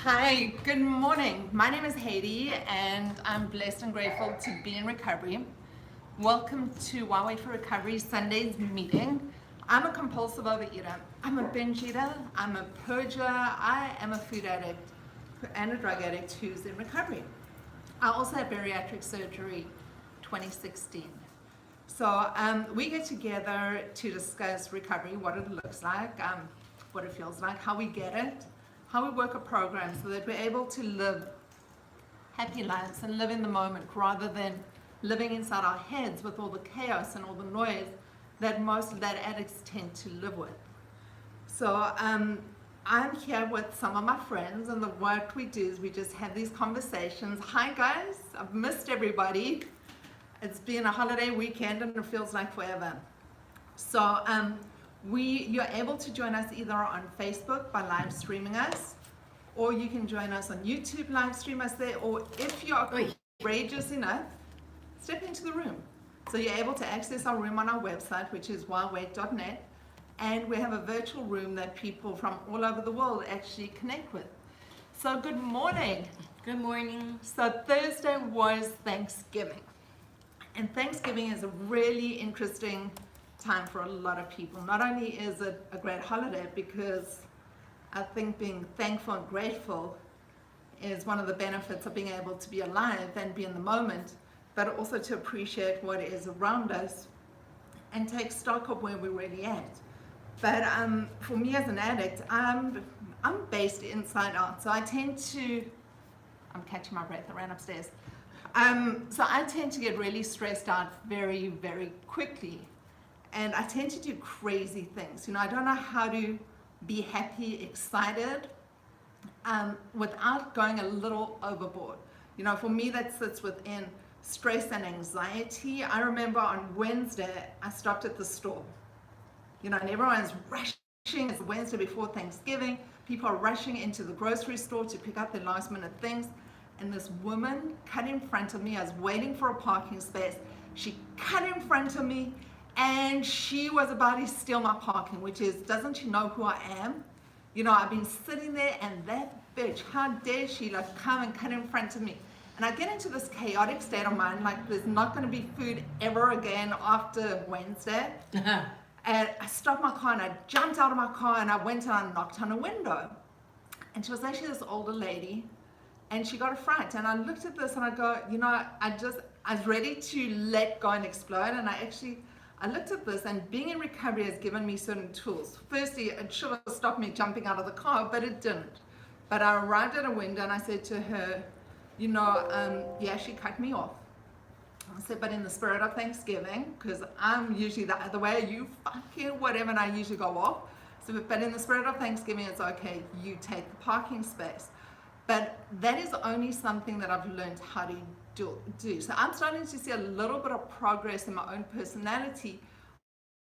Hi, good morning. My name is Haiti and I'm blessed and grateful to be in recovery. Welcome to While Wait for Recovery Sunday's meeting. I'm a compulsive overeater. I'm a binge eater. I'm a purger. I am a food addict and a drug addict who's in recovery. I also had bariatric surgery 2016. So we get together to discuss recovery, what it looks like, what it feels like, how we get it, how we work a program so that we're able to live happy lives and live in the moment rather than living inside our heads with all the chaos and all the noise that most addicts tend to live with. So I'm here with some of my friends, and what we do is we just have these conversations. Hi guys, I've missed everybody. It's been a holiday weekend and it feels like forever. So you're able to join us either on Facebook by live streaming us, or you can join us on YouTube, live stream us there, or if you are courageous enough, step into the room. So you're able to access our room on our website, which is whilewait.net, and we have a virtual room that people from all over the world actually connect with. So good morning. Good morning. So Thursday was Thanksgiving. And Thanksgiving is a really interesting time for a lot of people. Not only is it a great holiday, because I think being thankful and grateful is one of the benefits of being able to be alive and be in the moment, but also to appreciate what is around us and take stock of where we're really at. But for me as an addict, I'm based inside out. So I tend to, I'm catching my breath, I ran upstairs. So I tend to get really stressed out very, very quickly. And I tend to do crazy things. You know, I don't know how to be happy, excited, without going a little overboard. You know, for me that sits within stress and anxiety. I remember on Wednesday, I stopped at the store. You know, and everyone's rushing. It's Wednesday before Thanksgiving. People are rushing into the grocery store to pick up their last minute things. And this woman cut in front of me. I was waiting for a parking space. She cut in front of me and she was about to steal my parking, which is, doesn't she know who I am? You know, I've been sitting there and that bitch, how dare she like come and cut in front of me? And I get into this chaotic state of mind, like there's not going to be food ever again after Wednesday. And I stopped my car and I jumped out of my car and I went and I knocked on a window. And she was actually this older lady. And she got a fright, and I looked at this and I go, you know, I was ready to let go and explode. And I looked at this, and being in recovery has given me certain tools. Firstly, it should have stopped me jumping out of the car, but it didn't. But I arrived at a window and I said to her, you know, yeah, she cut me off. I said, but in the spirit of Thanksgiving, because I'm usually the other way, you fucking whatever, and I usually go off. So, but in the spirit of Thanksgiving, it's okay, you take the parking space. But that is only something that I've learned how to do. So I'm starting to see a little bit of progress in my own personality.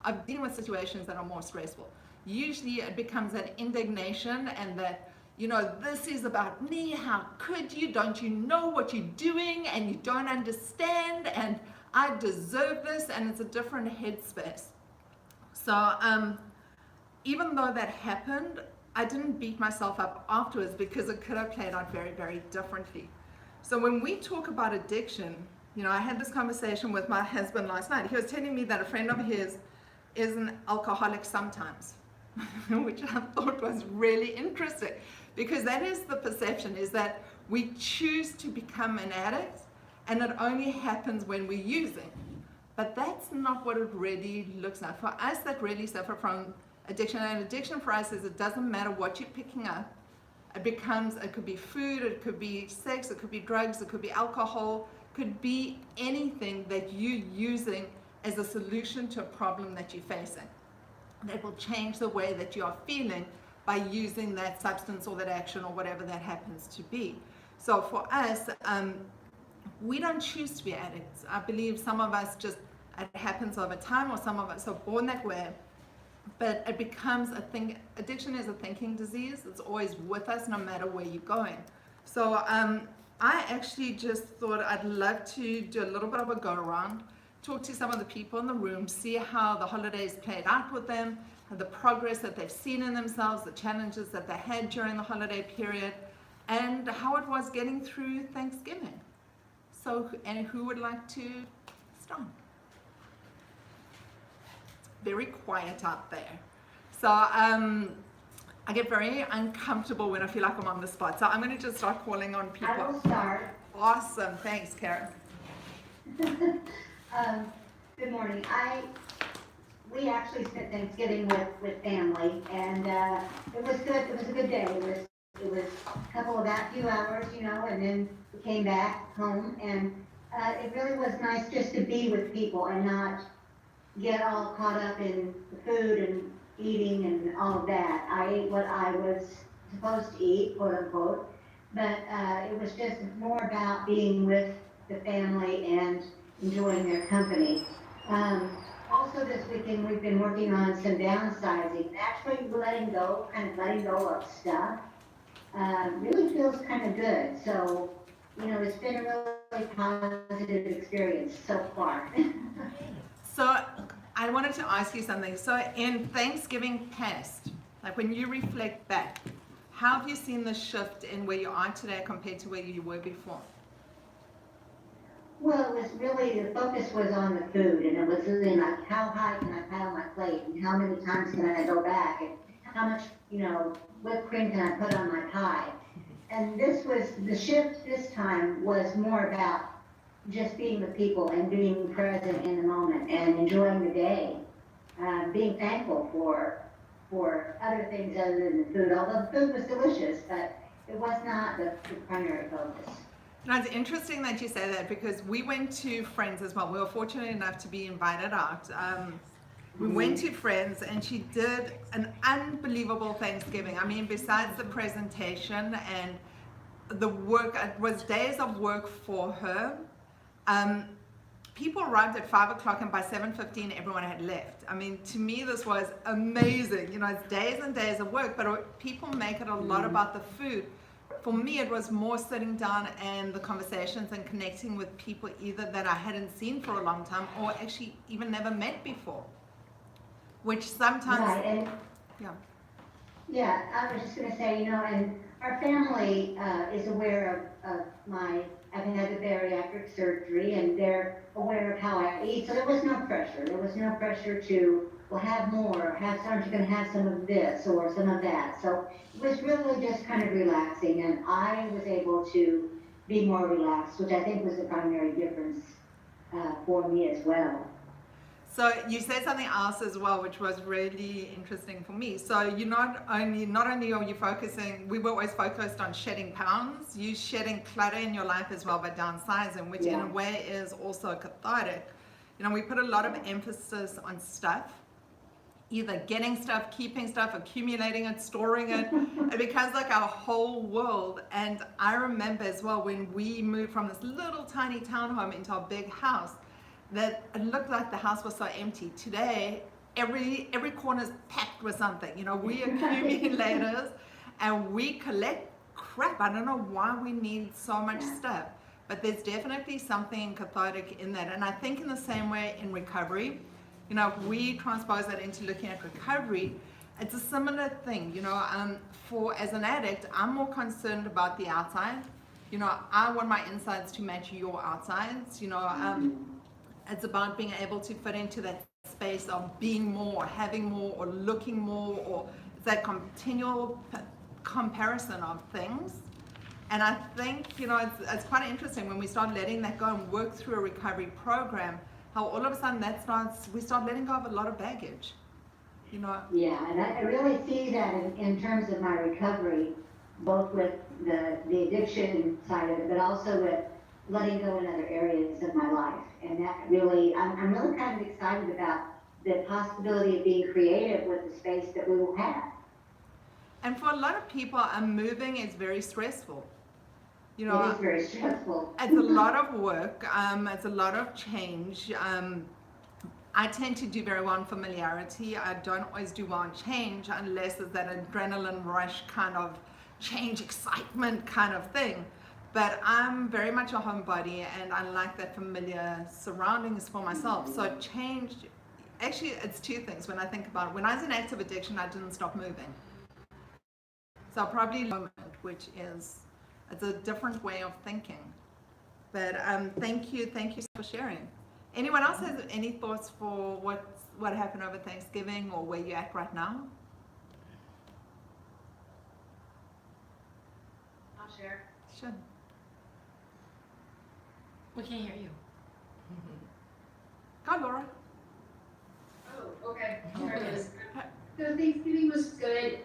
I've been with situations that are more stressful. Usually it becomes an indignation and that, you know, this is about me. How could you? Don't you know what you're doing? And you don't understand. And I deserve this. And it's a different headspace. So even though that happened, I didn't beat myself up afterwards because it could have played out very, very differently. So when we talk about addiction, you know, I had this conversation with my husband last night. He was telling me that a friend of his is an alcoholic sometimes, which I thought was really interesting, because that is the perception, is that we choose to become an addict and it only happens when we're using. But that's not what it really looks like. For us that really suffer from addiction, and addiction for us is it doesn't matter what you're picking up. It could be food, it could be sex, it could be drugs, it could be alcohol, it could be anything that you're using as a solution to a problem that you're facing. That will change the way that you are feeling by using that substance or that action or whatever that happens to be. So for us, we don't choose to be addicts. I believe some of us just, it happens over time, or some of us are born that way. But it becomes a thing. Addiction is a thinking disease. It's always with us no matter where you're going. So I actually just thought I'd love to do a little bit of a go around, talk to some of the people in the room, see how the holidays played out with them, the progress that they've seen in themselves, the challenges that they had during the holiday period, and how it was getting through Thanksgiving. So, and who would like to start? Very quiet out there. So I get very uncomfortable when I feel like I'm on the spot. So I'm going to just start calling on people. I will start. Awesome. Thanks, Karen. Good morning. We actually spent Thanksgiving with family, and it was good. It was a good day. It was a couple of that few hours, and then we came back home, and it really was nice just to be with people and not get all caught up in the food and eating and all of that. I ate what I was supposed to eat, quote unquote, but it was just more about being with the family and enjoying their company. Also this weekend we've been working on some downsizing, actually letting go of stuff. Really feels kind of good. So, it's been a really positive experience so far. So I wanted to ask you something. So in Thanksgiving past, like when you reflect back, how have you seen the shift in where you are today compared to where you were before? Well, it was really, the focus was on the food, and it was really like, how high can I pile my plate, and how many times can I go back, and how much, whipped cream can I put on my pie. And the shift this time was more about just being with people and being present in the moment and enjoying the day, being thankful for other things other than the food, although the food was delicious, but it was not the primary focus. Now, it's interesting that you say that because we went to friends as well. We were fortunate enough to be invited out. We went to friends and she did an unbelievable Thanksgiving. I mean, besides the presentation and the work, it was days of work for her. People arrived at 5 o'clock and by 7:15 everyone had left. I mean, to me this was amazing. It's days and days of work, but people make it a lot about the food. For me, it was more sitting down and the conversations and connecting with people either that I hadn't seen for a long time or actually even never met before. Which sometimes... Right, and yeah, I was just going to say, and our family is aware of I've had the bariatric surgery, and they're aware of how I eat, so there was no pressure. There was no pressure to, well, have more, aren't you going to have some of this or some of that? So it was really just kind of relaxing, and I was able to be more relaxed, which I think was the primary difference for me as well. So you said something else as well, which was really interesting for me. So you not only are you focusing, we were always focused on shedding pounds, you shedding clutter in your life as well by downsizing, which in a way is also cathartic. We put a lot of emphasis on stuff, either getting stuff, keeping stuff, accumulating it, storing it. It becomes like our whole world. And I remember as well when we moved from this little tiny townhome into our big house, that it looked like the house was so empty. Today, every corner is packed with something. We accumulators and we collect crap. I don't know why we need so much stuff, but there's definitely something cathartic in that. And I think in the same way in recovery, if we transpose that into looking at recovery, it's a similar thing. As an addict, I'm more concerned about the outside. I want my insides to match your outsides. It's about being able to fit into that space of being more, having more, or looking more, or that continual comparison of things. And I think, it's quite interesting when we start letting that go and work through a recovery program, how all of a sudden we start letting go of a lot of baggage. Yeah, and I really see that in terms of my recovery, both with the addiction side of it, but also with letting go in other areas of my life. And that really, I'm really kind of excited about the possibility of being creative with the space that we will have. And for a lot of people, moving is very stressful. It is very stressful. It's a lot of work. It's a lot of change. I tend to do very well in familiarity. I don't always do well in change unless it's that adrenaline rush kind of change, excitement kind of thing. But I'm very much a homebody and I like that familiar surroundings for myself. So change, actually it's two things when I think about it. When I was in active addiction, I didn't stop moving. So probably moment, which is It's a different way of thinking. But thank you for sharing. Anyone else has any thoughts for what happened over Thanksgiving or where you're at right now? I'll share. Sure. We can't hear you. Go, Laura. Oh, okay. There it is. So Thanksgiving was good.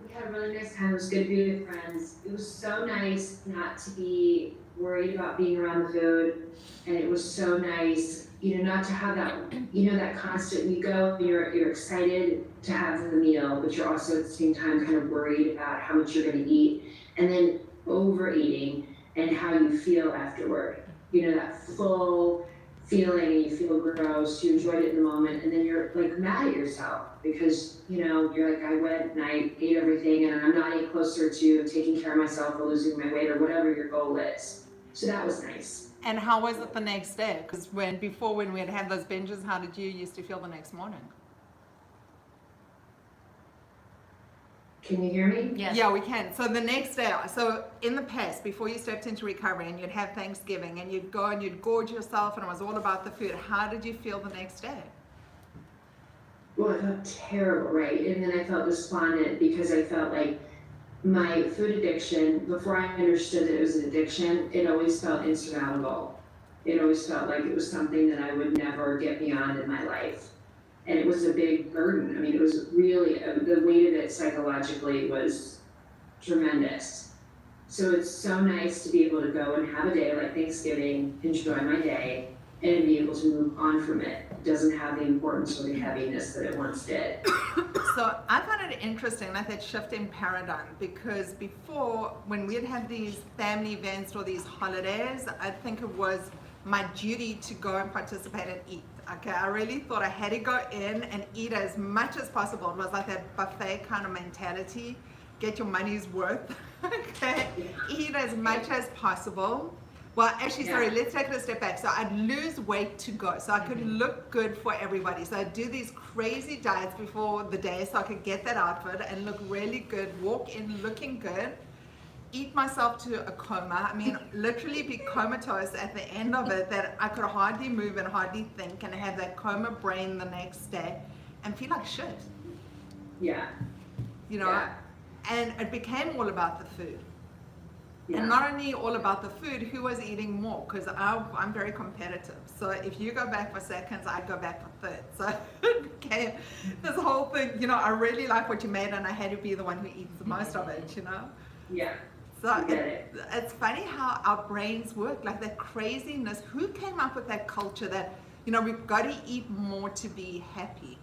We had a really nice time. It was good to be with friends. It was so nice not to be worried about being around the food, and it was so nice, not to have that, that constant. You go, you're excited to have the meal, but you're also at the same time kind of worried about how much you're going to eat, and then overeating and how you feel afterward. That full feeling, and you feel gross, you enjoyed it in the moment, and then you're like mad at yourself because you're like, I went and I ate everything and I'm not any closer to taking care of myself or losing my weight or whatever your goal is. So that was nice. And how was it the next day? Because when we had those binges, how did you used to feel the next morning? Can you hear me? Yes. Yeah, we can. So the next day, so in the past, before you stepped into recovery and you'd have Thanksgiving and you'd go and you'd gorge yourself and it was all about the food, how did you feel the next day? Well, I felt terrible, right? And then I felt despondent because I felt like my food addiction, before I understood that it was an addiction, it always felt insurmountable. It always felt like it was something that I would never get beyond in my life. And it was a big burden. I mean, it was really, the weight of it psychologically was tremendous. So it's so nice to be able to go and have a day like Thanksgiving, enjoy my day, and be able to move on from it. It doesn't have the importance or the heaviness that it once did. So I found it interesting, like that shift in paradigm, because before, when we'd have these family events or these holidays, I think it was my duty to go and participate and eat. Okay, I really thought I had to go in and eat as much as possible. It was like that buffet kind of mentality, get your money's worth, okay, eat as much as possible. Well, actually, sorry, let's take it a step back. So I'd lose weight to go, so I could look good for everybody. So I'd do these crazy diets before the day so I could get that outfit and look really good, walk in looking good, eat myself to a coma. I mean, literally be comatose at the end of it, that I could hardly move and hardly think, and have that coma brain the next day and feel like shit. Yeah. And it became all about the food. Yeah. And not only all about the food, who was eating more? Because I'm very competitive. So if you go back for seconds, I'd go back for thirds. So it became this whole thing, I really like what you made and I had to be the one who eats the most of it, Yeah. So it's funny how our brains work, like that craziness. Who came up with that culture that, we've got to eat more to be happy?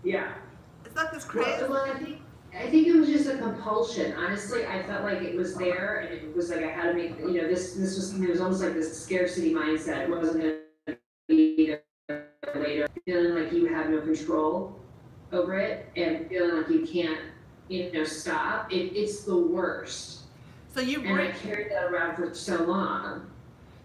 Yeah. It's like this crazy. Well, I think it was just a compulsion. Honestly, I felt like it was there, and it was like I had to make. This was something. It was almost like this scarcity mindset. It wasn't going to be there later. Feeling like you have no control over it, and feeling like you can't, stop. It's the worst. So and I carried that around for so long.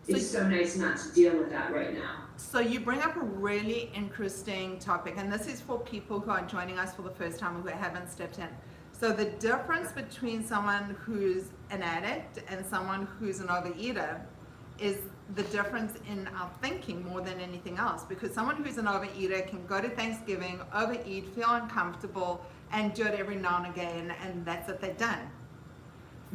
It's so nice not to deal with that right now. So you bring up a really interesting topic, and this is for people who are joining us for the first time or who haven't stepped in. So the difference between someone who's an addict and someone who's an overeater is the difference in our thinking more than anything else. Because someone who's an overeater can go to Thanksgiving, overeat, feel uncomfortable, and do it every now and again, and that's it, they're done.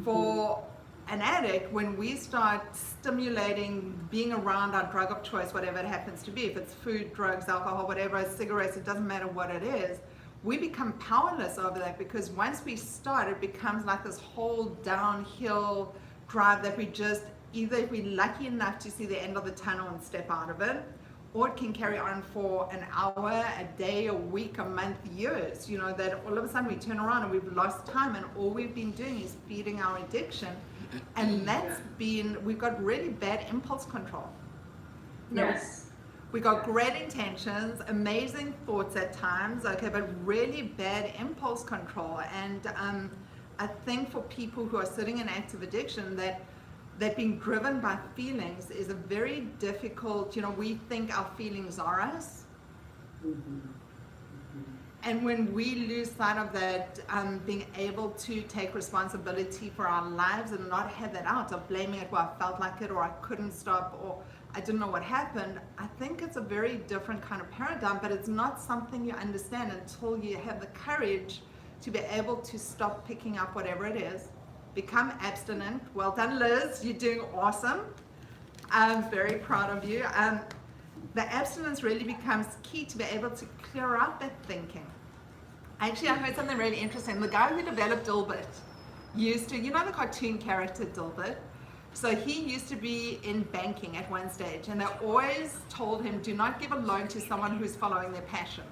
For an addict, when we start stimulating being around our drug of choice, whatever it happens to be, if it's food, drugs, alcohol, whatever, cigarettes, it doesn't matter what it is, we become powerless over that, because once we start, it becomes like this whole downhill drive that we just, either if we're lucky enough to see the end of the tunnel and step out of it, or it can carry on for an hour, a day, a week, a month, years, that all of a sudden we turn around and we've lost time and all we've been doing is feeding our addiction. And we've got really bad impulse control. Yes. We got great intentions, amazing thoughts at times, okay, but really bad impulse control. And I think for people who are sitting in active addiction, that being driven by feelings is a very difficult, we think our feelings are us. And when we lose sight of that, being able to take responsibility for our lives and not have that out of blaming it, well, I felt like it, or I couldn't stop, or I didn't know what happened, I think it's a very different kind of paradigm, but it's not something you understand until you have the courage to be able to stop picking up whatever it is, become abstinent. Well done, Liz, you're doing awesome. I'm very proud of you. The abstinence really becomes key to be able to clear out that thinking. Actually, I heard something really interesting. The guy who developed Dilbert used to, you know the cartoon character Dilbert? So he used to be in banking at one stage, and they always told him, do not give a loan to someone who's following their passion.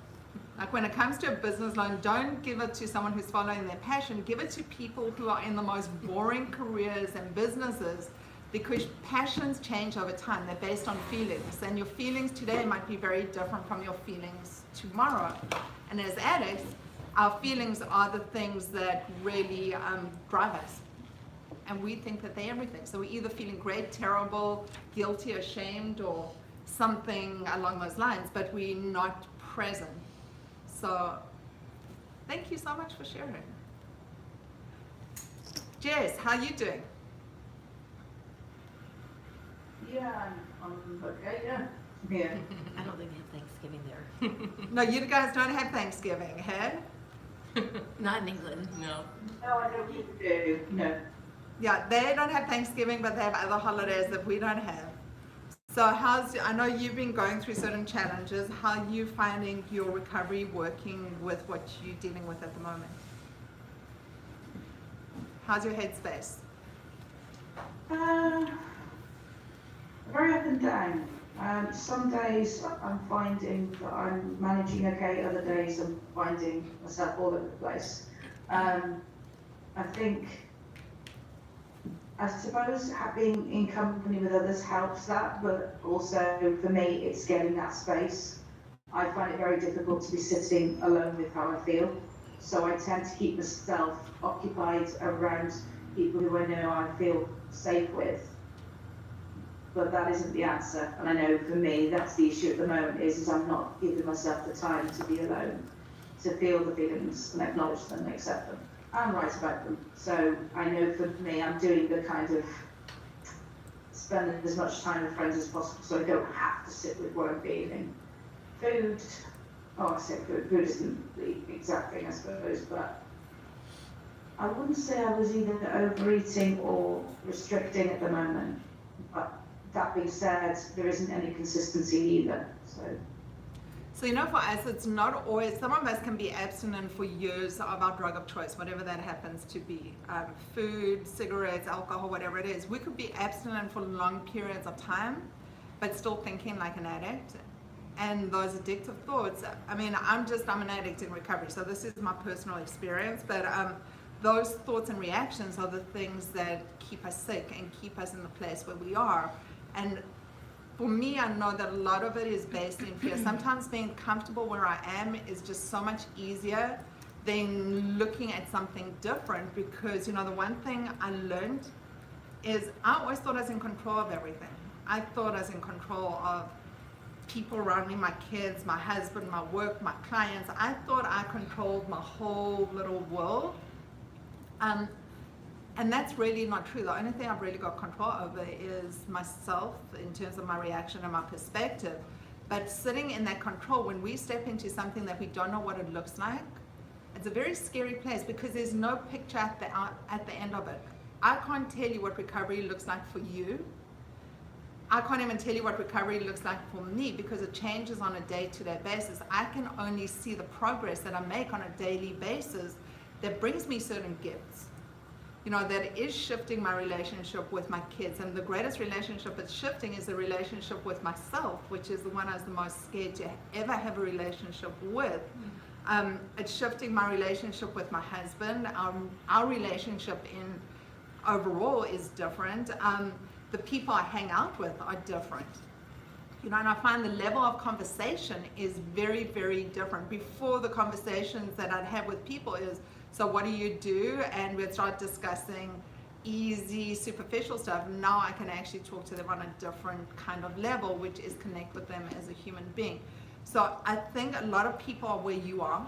Like when it comes to a business loan, don't give it to someone who's following their passion. Give it to people who are in the most boring careers and businesses, because passions change over time. They're based on feelings, and your feelings today might be very different from your feelings tomorrow. And as addicts, our feelings are the things that really drive us. And we think that they're everything. So we're either feeling great, terrible, guilty, ashamed, or something along those lines, but we're not present. So thank you so much for sharing. Jess, how are you doing? Yeah, I'm okay, yeah. Yeah. I don't think they have Thanksgiving there. No, you guys don't have Thanksgiving, hey? Not in England. No, I don't think we do, no. Yeah, they don't have Thanksgiving, but they have other holidays that we don't have. So I know you've been going through certain challenges. How are you finding your recovery working with what you're dealing with at the moment? How's your headspace? Very up and down. Some days I'm finding that I'm managing okay, other days I'm finding myself all over the place. I suppose being in company with others helps that, but also for me it's getting that space. I find it very difficult to be sitting alone with how I feel, so I tend to keep myself occupied around people who I know I feel safe with. But that isn't the answer, and I know for me that's the issue at the moment is I'm not giving myself the time to be alone, to feel the feelings and acknowledge them and accept them and write about them. So I know for me I'm doing the kind of spending as much time with friends as possible so I don't have to sit with what I'm feeling. Food, I say food isn't the exact thing I suppose, but I wouldn't say I was either overeating or restricting at the moment, but that being said, there isn't any consistency either. So, you know, for us, it's not always, some of us can be abstinent for years of our drug of choice, whatever that happens to be. Food, cigarettes, alcohol, whatever it is. We could be abstinent for long periods of time, but still thinking like an addict. And those addictive thoughts, I mean, I'm an addict in recovery, so this is my personal experience, but those thoughts and reactions are the things that keep us sick and keep us in the place where we are. And for me, I know that a lot of it is based in fear. Sometimes being comfortable where I am is just so much easier than looking at something different, because, you know, the one thing I learned is I always thought I was in control of everything. I thought I was in control of people around me, my kids, my husband, my work, my clients. I thought I controlled my whole little world. And that's really not true. The only thing I've really got control over is myself in terms of my reaction and my perspective. But sitting in that control, when we step into something that we don't know what it looks like, it's a very scary place because there's no picture at the end of it. I can't tell you what recovery looks like for you. I can't even tell you what recovery looks like for me because it changes on a day-to-day basis. I can only see the progress that I make on a daily basis that brings me certain gifts. You know, that is shifting my relationship with my kids. And the greatest relationship it's shifting is the relationship with myself, which is the one I was the most scared to ever have a relationship with. It's shifting my relationship with my husband. Our relationship in overall is different. The people I hang out with are different. You know, and I find the level of conversation is very, very different. Before, the conversations that I'd have with people is, so what do you do? And we'd start discussing easy, superficial stuff. Now I can actually talk to them on a different kind of level, which is connect with them as a human being. So I think a lot of people are where you are.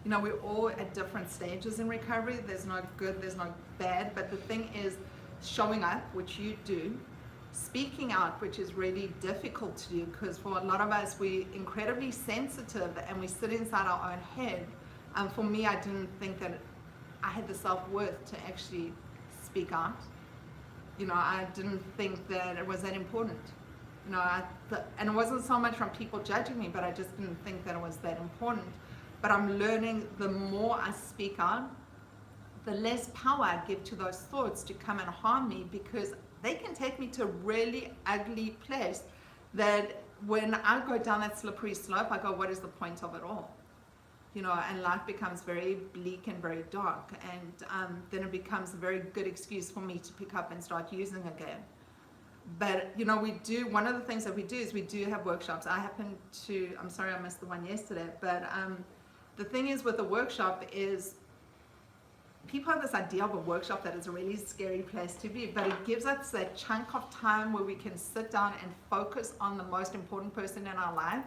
You know, we're all at different stages in recovery. There's no good, there's no bad, but the thing is showing up, which you do, speaking out, which is really difficult to do, because for a lot of us, we're incredibly sensitive and we sit inside our own head. For me, I didn't think that I had the self-worth to actually speak out. You know, I didn't think that it was that important. You know, and it wasn't so much from people judging me, but I just didn't think that it was that important. But I'm learning the more I speak out, the less power I give to those thoughts to come and harm me, because they can take me to a really ugly place that when I go down that slippery slope, I go, what is the point of it all? You know, and life becomes very bleak and very dark, and then it becomes a very good excuse for me to pick up and start using again. But, you know, one of the things that we do is we do have workshops. I'm sorry I missed the one yesterday, but the thing is with the workshop is people have this idea of a workshop that is a really scary place to be, but it gives us that chunk of time where we can sit down and focus on the most important person in our life,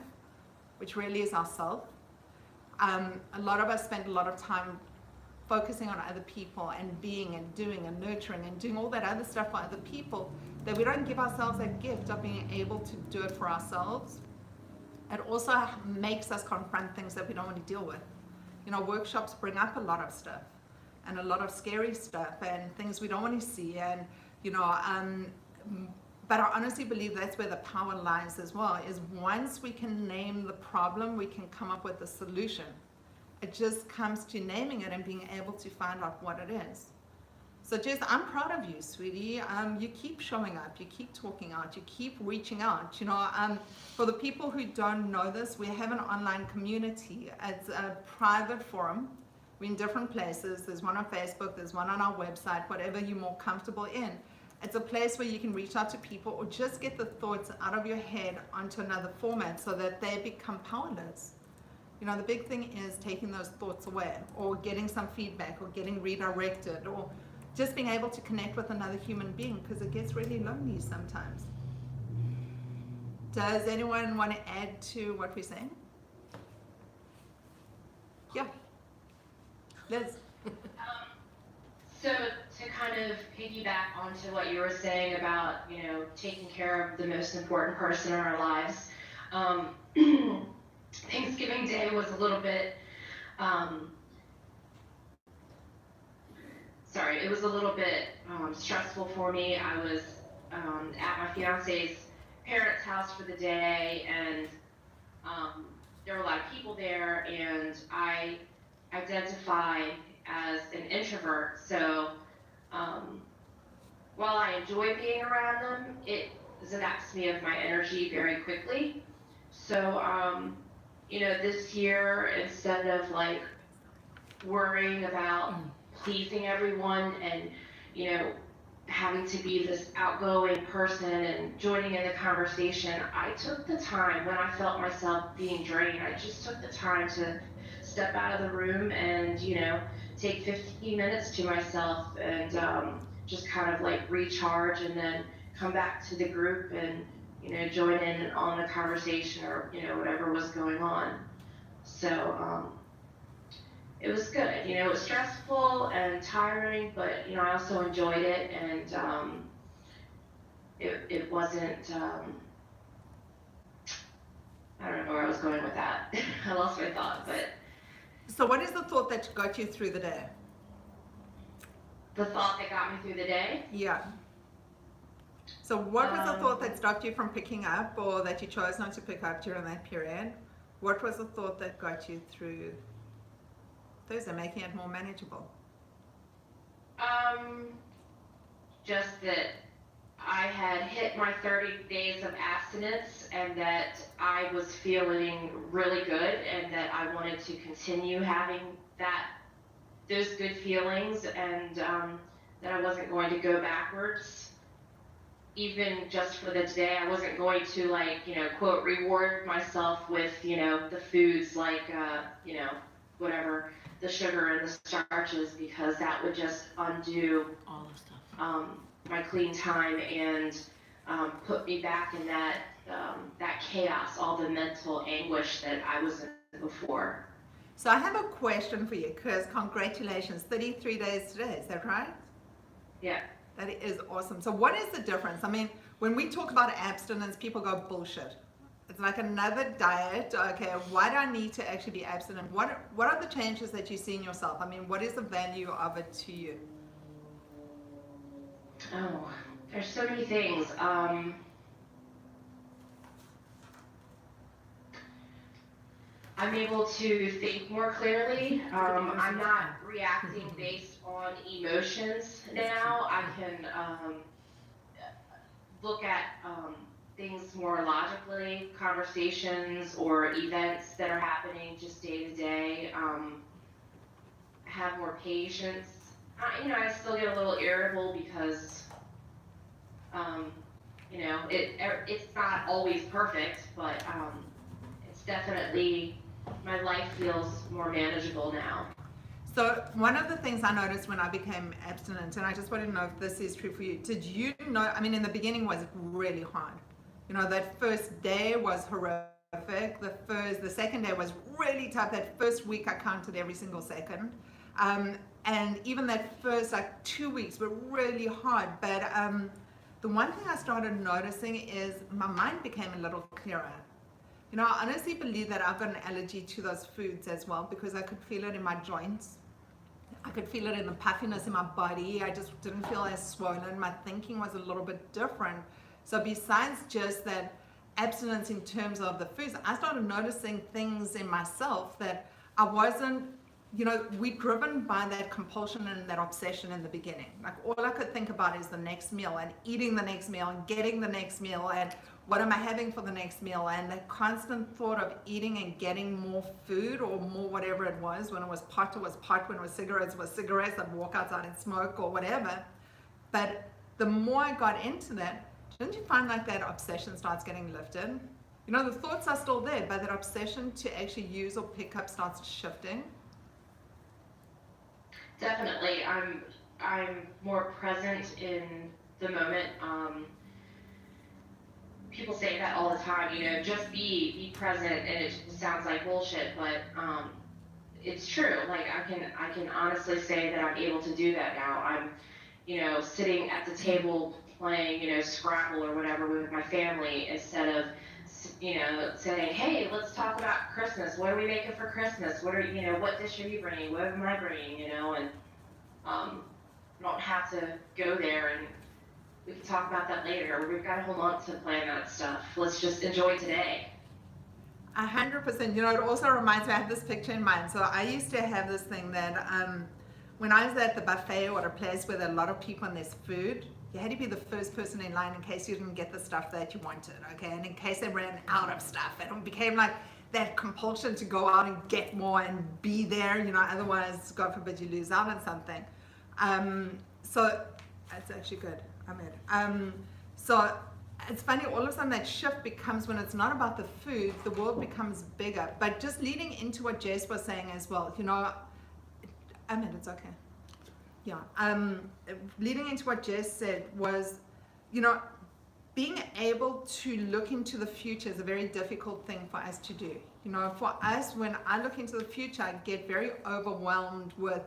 which really is ourselves. A lot of us spend a lot of time focusing on other people and being and doing and nurturing and doing all that other stuff for other people, that we don't give ourselves that gift of being able to do it for ourselves. It also makes us confront things that we don't want to deal with. You know, workshops bring up a lot of stuff and a lot of scary stuff and things we don't want to see, and you know, but I honestly believe that's where the power lies as well, is once we can name the problem, we can come up with a solution. It just comes to naming it and being able to find out what it is. So Jess, I'm proud of you, sweetie. You keep showing up, you keep talking out, you keep reaching out. You know, for the people who don't know this, we have an online community. It's a private forum. We're in different places. There's one on Facebook, there's one on our website, whatever you're more comfortable in. It's a place where you can reach out to people or just get the thoughts out of your head onto another format so that they become powerless. You know, the big thing is taking those thoughts away, or getting some feedback, or getting redirected, or just being able to connect with another human being, because it gets really lonely sometimes. Does anyone want to add to what we're saying? Yeah. Liz. So to kind of piggyback onto what you were saying about, you know, taking care of the most important person in our lives, Thanksgiving Day was a little bit, it was a little bit stressful for me. I was at my fiance's parents' house for the day, and there were a lot of people there, and I identify as an introvert, so while I enjoy being around them, it zaps me of my energy very quickly. So you know, this year, instead of like worrying about pleasing everyone and, you know, having to be this outgoing person and joining in the conversation, I took the time when I felt myself being drained. I just took the time to step out of the room and, you know, take 15 minutes to myself and just kind of like recharge, and then come back to the group and, you know, join in on the conversation, or, you know, whatever was going on. So it was good. You know, it was stressful and tiring, but, you know, I also enjoyed it, and it wasn't, I don't know where I was going with that. I lost my thought, but. So what is the thought that got you through the day? The thought that got me through the day? Yeah. So what was the thought that stopped you from picking up, or that you chose not to pick up during that period? What was the thought that got you through Thursday, making it more manageable? Just that I had hit my 30 days of abstinence, and that I was feeling really good, and that I wanted to continue having those good feelings, and that I wasn't going to go backwards. Even just for the day, I wasn't going to, like, you know, quote, reward myself with, you know, the foods like, you know, whatever, the sugar and the starches, because that would just undo All the stuff. My clean time and put me back in that chaos, all the mental anguish that I was in before. So I have a question for you, because congratulations, 33 days today, is that right? Yeah. That is awesome. So what is the difference? I mean, when we talk about abstinence, people go, bullshit. It's like another diet. Okay, why do I need to actually be abstinent? What are the changes that you see in yourself? I mean, what is the value of it to you? Oh, there's so many things. I'm able to think more clearly. I'm not reacting based on emotions now. I can look at things more logically, conversations or events that are happening just day to day. Have more patience. I still get a little irritable because, it's not always perfect, but it's definitely, my life feels more manageable now. So one of the things I noticed when I became abstinent, and I just want to know if this is true for you, did you know, I mean, in the beginning was really hard. That first day was horrific. The second day was really tough. That first week I counted every single second. And even that first 2 weeks were really hard. But the one thing I started noticing is my mind became a little clearer. I honestly believe that I've got an allergy to those foods as well, because I could feel it in my joints. I could feel it in the puffiness in my body. I just didn't feel as swollen. My thinking was a little bit different. So besides just that abstinence in terms of the foods, I started noticing things in myself that I wasn't, we're driven by that compulsion and that obsession in the beginning. Like all I could think about is the next meal and eating the next meal and getting the next meal and what am I having for the next meal, and that constant thought of eating and getting more food or more whatever it was. When it was pot, it was pot. When it was cigarettes, I'd walk outside and smoke or whatever. But the more I got into that, don't you find like that obsession starts getting lifted? The thoughts are still there, but that obsession to actually use or pick up starts shifting. Definitely, I'm more present in the moment. People say that all the time, just be present, and it sounds like bullshit, but it's true. Like I can honestly say that I'm able to do that now. I'm, sitting at the table playing, Scrabble or whatever with my family instead of, saying, hey, let's talk about Christmas. What are we making for Christmas? What dish are you bringing? What am I bringing? And don't have to go there, and we can talk about that later. We've got a whole month to plan that stuff. Let's just enjoy today. 100%. It also reminds me, I have this picture in mind. So I used to have this thing that when I was at the buffet or a place where there are a lot of people and there's food, you had to be the first person in line in case you didn't get the stuff that you wanted, okay? And in case they ran out of stuff. And it became like that compulsion to go out and get more and be there, otherwise, God forbid, you lose out on something. So that's actually good, Ahmed. So it's funny, all of a sudden that shift becomes, when it's not about the food, the world becomes bigger. But just leading into what Jess was saying as well, Ahmed, it's okay. Yeah. Leading into what Jess said was, being able to look into the future is a very difficult thing for us to do. For us, when I look into the future, I get very overwhelmed with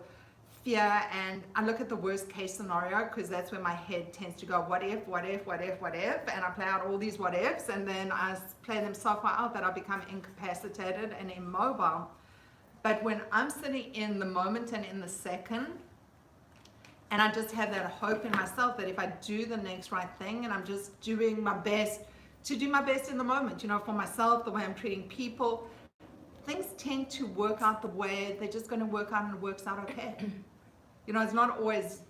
fear, and I look at the worst case scenario, because that's where my head tends to go, what if, and I play out all these what ifs, and then I play them so far out that I become incapacitated and immobile. But when I'm sitting in the moment and in the second, and I just have that hope in myself that if I do the next right thing, and I'm just doing my best to do my best in the moment, for myself, the way I'm treating people, things tend to work out the way they're just going to work out, and it works out okay. It's not always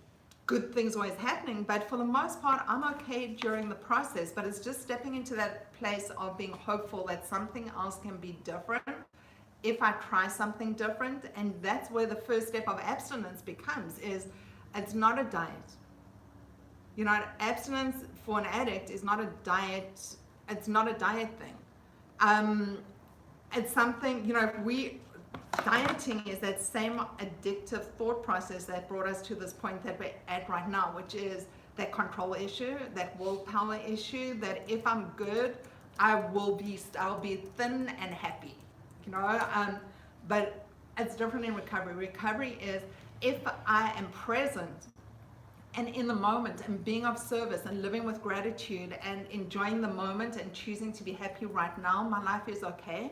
good things always happening, but for the most part, I'm okay during the process. But it's just stepping into that place of being hopeful that something else can be different if I try something different. And that's where the first step of abstinence becomes, is it's not a diet. Abstinence for an addict is not a diet. It's not a diet thing. It's something, dieting is that same addictive thought process that brought us to this point that we're at right now, which is that control issue, that willpower issue, that if I'm good, I'll be thin and happy, But It's different in recovery. Recovery is if I am present and in the moment and being of service and living with gratitude and enjoying the moment and choosing to be happy right now, my life is okay.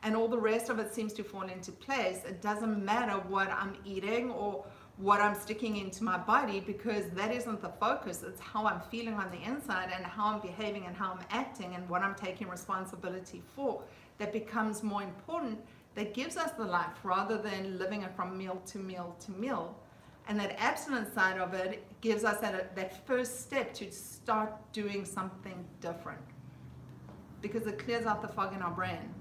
And all the rest of it seems to fall into place. It doesn't matter what I'm eating or what I'm sticking into my body, because that isn't the focus. It's how I'm feeling on the inside and how I'm behaving and how I'm acting and what I'm taking responsibility for that becomes more important, that gives us the life rather than living it from meal to meal to meal. And that abstinence side of it gives us that first step to start doing something different, because it clears out the fog in our brain,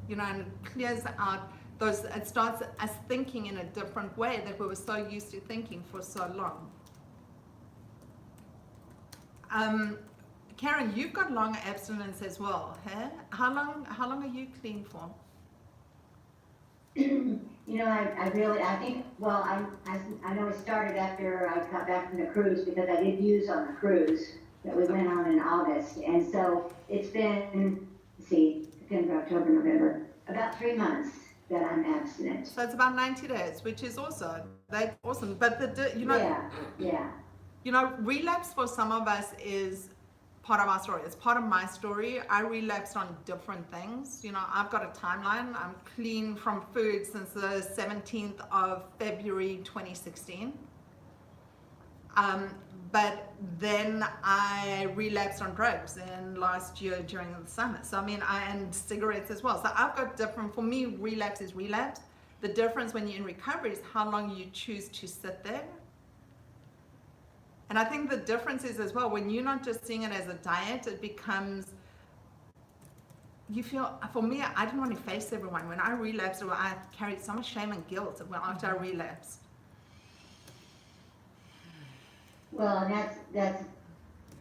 you know, and it clears out those, it starts us thinking in a different way that we were so used to thinking for so long. Karen, you've got long abstinence as well, huh? How long are you clean for? You know, I think, well, I know it started after I got back from the cruise, because I did use on the cruise that we went on in August. And so it's been, let's see, September, October, November, about 3 months that I'm abstinent. So it's about 90 days, which is also, that's awesome. But you know, Yeah. you know, relapse for some of us is part of our story. It's part of my story. I relapsed on different things. You know, I've got a timeline. I'm clean from food since the 17th of February 2016. But then I relapsed on drugs in last year during the summer. So I mean, and cigarettes as well. So I've got different, for me, relapse is relapse. The difference when you're in recovery is how long you choose to sit there. And I think the difference is as well, when you're not just seeing it as a diet, it becomes, you feel, for me, I didn't want to face everyone. When I relapsed, I carried so much shame and guilt after I relapsed. Well, and that's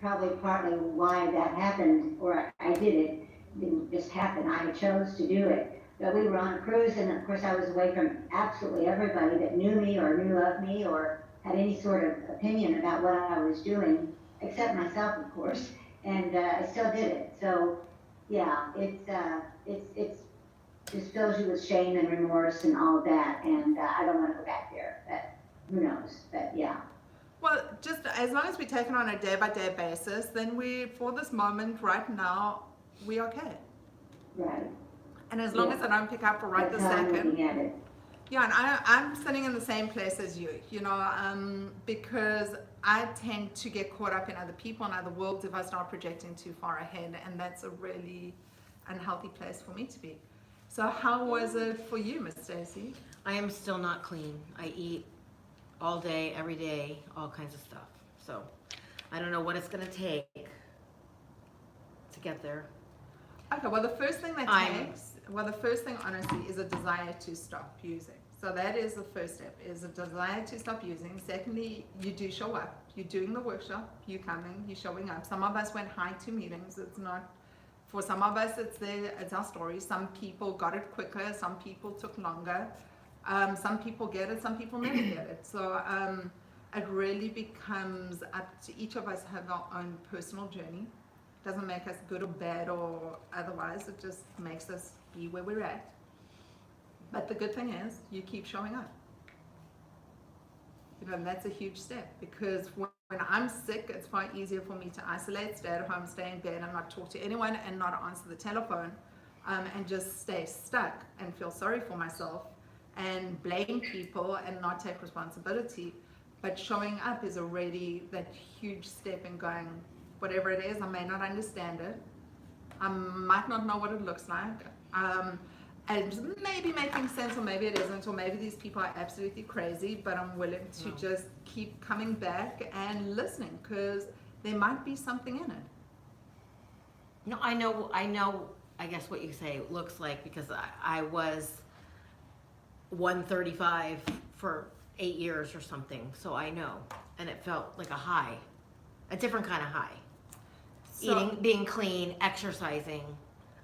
probably partly why that happened, or I did it. It didn't just happen. I chose to do it. But we were on a cruise, and of course I was away from absolutely everybody that knew me or knew of me or had any sort of opinion about what I was doing, except myself, of course. And I still did it. So yeah, it's just fills you with shame and remorse and all of that. And I don't want to go back there. But who knows? But yeah. Well, just as long as we take it on a day-by-day basis, then for this moment right now, we're okay. Right. And as long as I don't pick up for right this That's how I'm second. looking at it. Yeah, and I'm sitting in the same place as you, you know, because I tend to get caught up in other people and other worlds if I start projecting too far ahead, and that's a really unhealthy place for me to be. So how was it for you, Miss Stacy? I am still not clean. I eat all day, every day, all kinds of stuff. So I don't know what it's going to take to get there. Okay, well, the first thing honestly is a desire to stop using. So that is the first step, is a desire to stop using. Secondly, you do show up. You're doing the workshop, you're coming, you're showing up. Some of us went high to meetings. It's not, for some of us, it's our story. Some people got it quicker, some people took longer. Some people get it, some people never get it. So it really becomes up to each of us have our own personal journey. Doesn't make us good or bad or otherwise. It just makes us be where we're at. But the good thing is you keep showing up. You know, and that's a huge step, because when I'm sick, it's far easier for me to isolate, stay at home, stay in bed and not talk to anyone and not answer the telephone, and just stay stuck and feel sorry for myself and blame people and not take responsibility. But showing up is already that huge step in going, whatever it is, I may not understand it. I might not know what it looks like. And maybe making sense, or maybe it isn't, or maybe these people are absolutely crazy, but I'm willing to just keep coming back and listening, because there might be something in it. No, I know, I guess what you say looks like, because I was 135 for 8 years or something, so I know. And it felt like a high, a different kind of high. So, eating, being clean, exercising.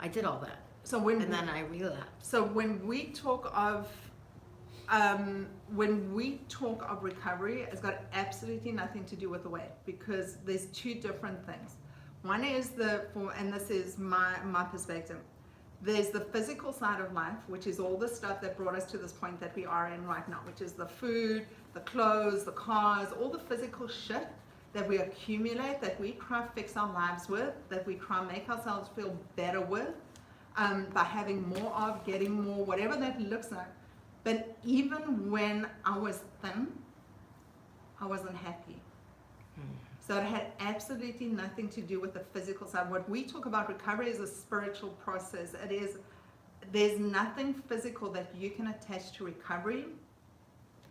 I did all that. And then I relapsed. So when we talk of recovery, it's got absolutely nothing to do with the weight, because there's two different things. One is and this is my perspective, There's the physical side of life, which is all the stuff that brought us to this point that we are in right now, which is the food, the clothes, the cars, all the physical shit that we accumulate, that we try to fix our lives with, that we try to make ourselves feel better with, by having more of, getting more, whatever that looks like. But even when I was thin, I wasn't happy. So it had absolutely nothing to do with the physical side. What we talk about recovery is a spiritual process. There's nothing physical that you can attach to recovery.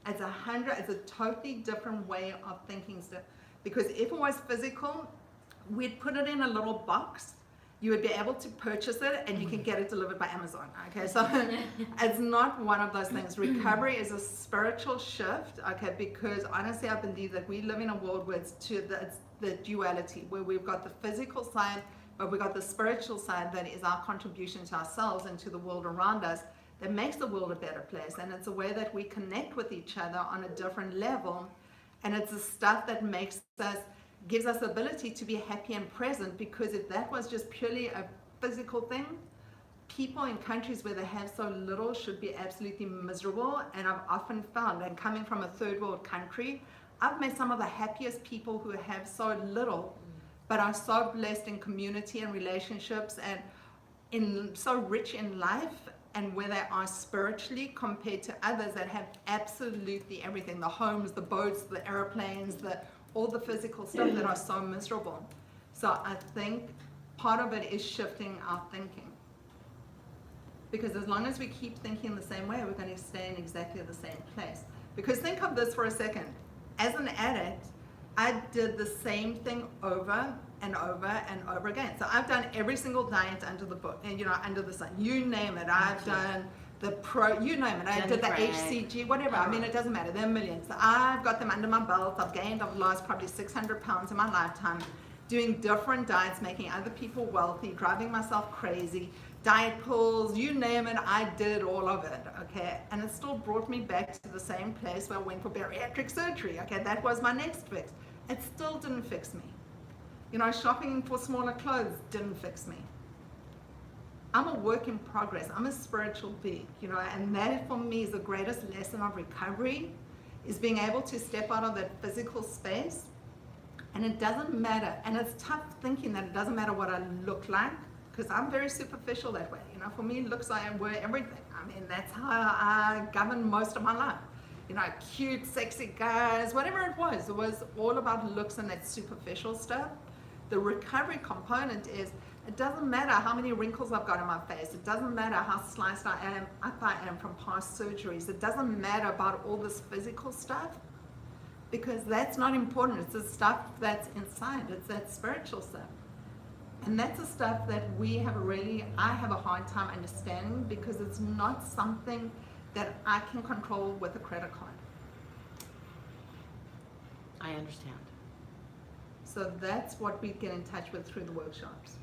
It's a totally different way of thinking stuff. Because if it was physical, we'd put it in a little box. You would be able to purchase it and you can get it delivered by Amazon. Okay, so it's not one of those things. Recovery is a spiritual shift, okay, because honestly I believe that we live in a world where it's the duality, where we've got the physical side, but we've got the spiritual side that is our contribution to ourselves and to the world around us that makes the world a better place. And it's a way that we connect with each other on a different level. And it's the stuff that gives us the ability to be happy and present, because if that was just purely a physical thing, people in countries where they have so little should be absolutely miserable. And I've often found, and coming from a third world country, I've met some of the happiest people who have so little, but are so blessed in community and relationships and so rich in life, and where they are spiritually compared to others that have absolutely everything, the homes, the boats, the airplanes, all the physical stuff that are so miserable. So I think part of it is shifting our thinking. Because as long as we keep thinking the same way, we're going to stay in exactly the same place. Because think of this for a second. As an addict, I did the same thing over and over and over again. So I've done every single diet under the book, and under the sun. You name it. I've done you name it. I did the HCG, whatever. I mean, it doesn't matter. There are millions. So I've got them under my belt. I've lost probably 600 pounds in my lifetime, doing different diets, making other people wealthy, driving myself crazy, diet pills, you name it. I did all of it, okay? And it still brought me back to the same place where I went for bariatric surgery, okay? That was my next fix. It still didn't fix me. Shopping for smaller clothes didn't fix me. I'm a work in progress. I'm a spiritual being, and that for me is the greatest lesson of recovery, is being able to step out of that physical space. And it doesn't matter, and it's tough thinking that it doesn't matter what I look like, because I'm very superficial that way. For me, looks were everything. I mean, that's how I governed most of my life. Cute, sexy guys, whatever it was all about looks and that superficial stuff. The recovery component is, it doesn't matter how many wrinkles I've got in my face. It doesn't matter how sliced I am from past surgeries. It doesn't matter about all this physical stuff, because that's not important. It's the stuff that's inside. It's that spiritual stuff. And that's the stuff that I have a hard time understanding, because it's not something that I can control with a credit card. I understand. So that's what we get in touch with through the workshops.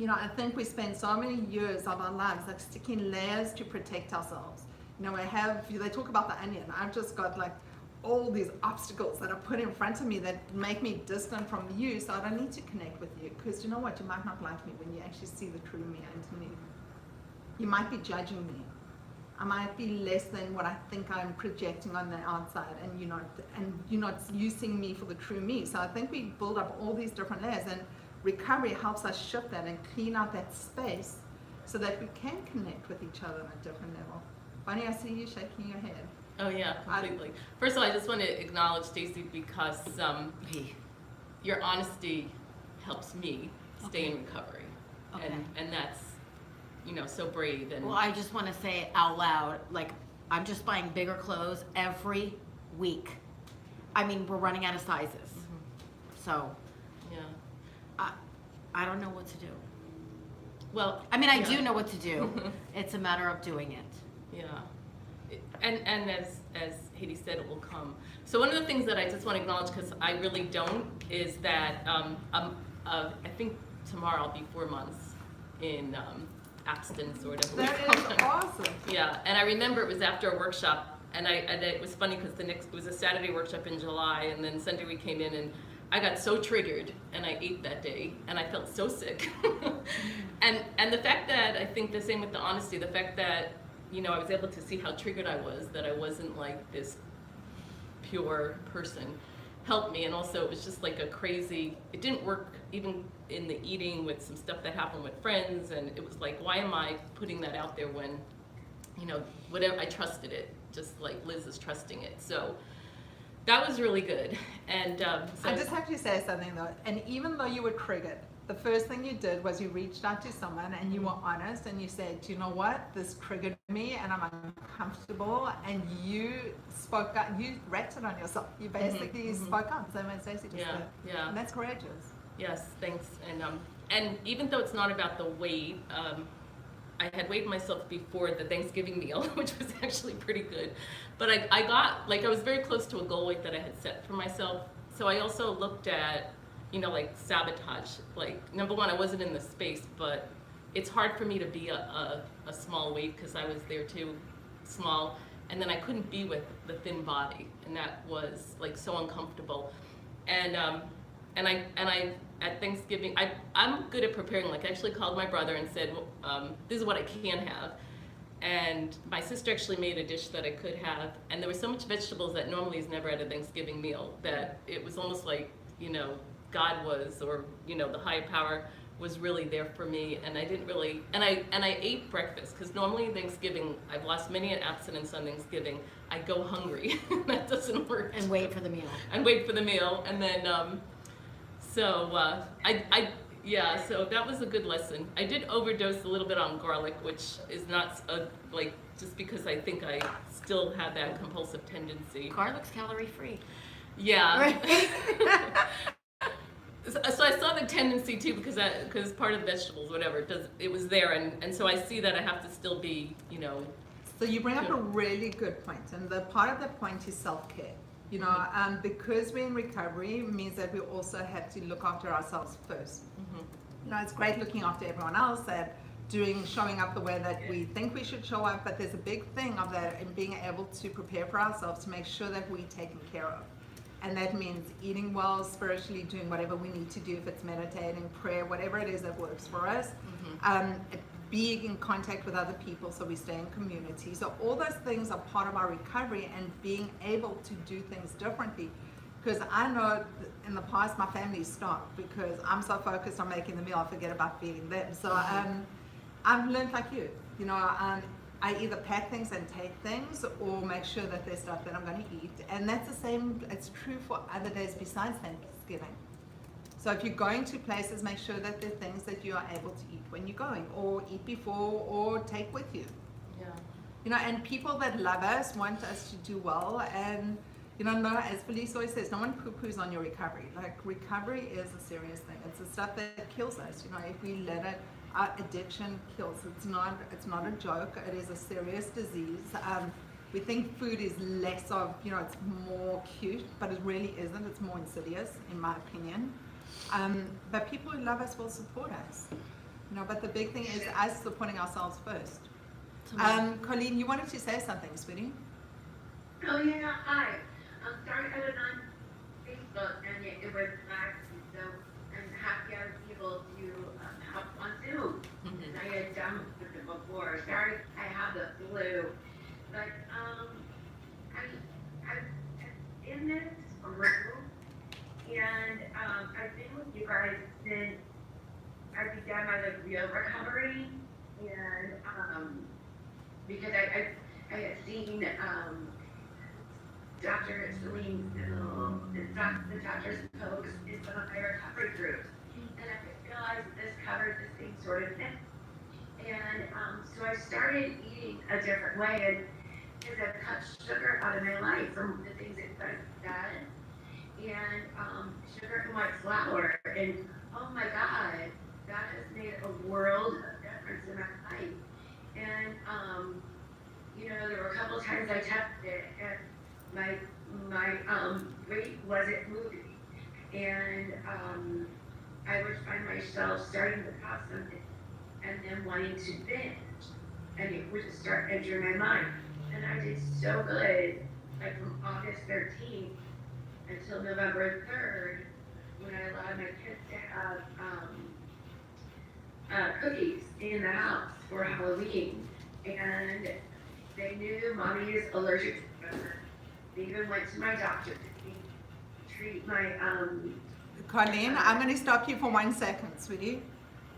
I think we spend so many years of our lives like sticking layers to protect ourselves. They talk about the onion. I've just got like all these obstacles that are put in front of me that make me distant from you, so I don't need to connect with you, because you know what? You might not like me when you actually see the true me underneath. You might be judging me. I might be less than what I think I'm projecting on the outside, and you're not using me for the true me. So I think we build up all these different layers, and recovery helps us shift that and clean out that space so that we can connect with each other on a different level. Bonnie, I see you shaking your head. Oh yeah, completely. First of all, I just want to acknowledge Stacey, because your honesty helps me stay in recovery, Okay. and that's so brave. And Well, I just want to say it out loud, like, I'm just buying bigger clothes every week. I mean, we're running out of sizes. So yeah, I don't know what to do. well, I mean, I yeah. do know what to do. It's a matter of doing it. Yeah, and as Haiti said, it will come. So one of the things that I just want to acknowledge, because I really don't, is that I think tomorrow I'll be 4 months in abstinence or whatever. That is awesome. Yeah, and I remember it was after a workshop, and it was funny because it was a Saturday workshop in July, and then Sunday we came in, and I got so triggered and I ate that day and I felt so sick. and the fact that, I think the same with the honesty, the fact that, you know, I was able to see how triggered I was, that I wasn't like this pure person, helped me. And also it was just like a crazy, it didn't work even in the eating with some stuff that happened with friends, and it was like, why am I putting that out there when, you know, whatever, I trusted it, just like Liz is trusting it. So that was really good. And so I just have to say something though, and even though you were triggered, the first thing you did was you reached out to someone and you were honest and you said, you know what, this triggered me and I'm uncomfortable, and you spoke up, you acted on yourself. You basically spoke up, same as Stacey just said. Yeah. And that's courageous. Yes, thanks. And even though it's not about the weight, I had weighed myself before the Thanksgiving meal, which was actually pretty good. But I got, like, I was very close to a goal weight that I had set for myself. So I also looked at, you know, like sabotage. Like, number one, I wasn't in the space, but it's hard for me to be a small weight because I was there too, small. And then I couldn't be with the thin body, and that was like so uncomfortable. And I at Thanksgiving, I'm good at preparing. Like, I actually called my brother and said, this is what I can have. And my sister actually made a dish that I could have, and there were so much vegetables that normally is never at a Thanksgiving meal that it was almost like, you know, God was, or, you know, the higher power was really there for me. And I didn't really, and I ate breakfast, because normally Thanksgiving, I've lost many abstinence on Thanksgiving, I go hungry. That doesn't work. And wait for the meal. And wait for the meal, and then yeah, so that was a good lesson. I did overdose a little bit on garlic, which is not like, just because I think I still have that compulsive tendency. Garlic's calorie free. Yeah. Right. So I saw the tendency too, because part of the vegetables, whatever, it was there, and so I see that I have to still be, you know. So you bring up a really good point, and the part of the point is self-care. You know, because we're in recovery means that we also have to look after ourselves first. You know, it's great looking after everyone else and showing up the way that we think we should show up, but there's a big thing of that in being able to prepare for ourselves to make sure that we're taken care of. And that means eating well, spiritually, doing whatever we need to do, if it's meditating, prayer, whatever it is that works for us. Being in contact with other people so we stay in community. So all those things are part of our recovery, and being able to do things differently. Because I know in the past my family stopped because I'm so focused on making the meal I forget about feeding them. So I've learned like you. You know, I either pack things and take things, or make sure that there's stuff that I'm going to eat. And that's the same, it's true for other days besides Thanksgiving. So if you're going to places, make sure that there are things that you are able to eat when you're going, or eat before, or take with you. Yeah. You know, and people that love us want us to do well. And, you know, no, as Felice always says, no one poo-poos on your recovery. Like, recovery is a serious thing. It's the stuff that kills us. You know, if we let it, our addiction kills. It's not a joke. It is a serious disease. We think food is less of, you know, it's more cute, but it really isn't. It's more insidious, in my opinion. But people who love us will support us. You know, but the big thing is us supporting ourselves first. Colleen, you wanted to say something, sweetie? Oh yeah, hi. I'm sorry I was on Facebook and it was black, so I'm happy I was able to hop on Zoom. And I had done it before. Sorry I have the flu. But I'm in this room, and I've been with you guys since I began my like real recovery, and because I had seen Dr. Celine and the doctor's post in some of my recovery groups, and I realized that this covered the same sort of thing. And so I started eating a different way, and because I've cut sugar out of my life from the things that I've done, and sugar and white flour, and oh my God, that has made a world of difference in my life. And you know, there were a couple of times I tested it, and my weight wasn't moving, and I would find myself starting to have something and then wanting to binge, and it would just start entering my mind. And I did so good, like from August 13th until November 3rd, kids to have cookies in the house for Halloween, and they knew mommy is allergic to sugar. They even went to my doctor to treat my Colleen, I'm going to stop you for 1 second, sweetie.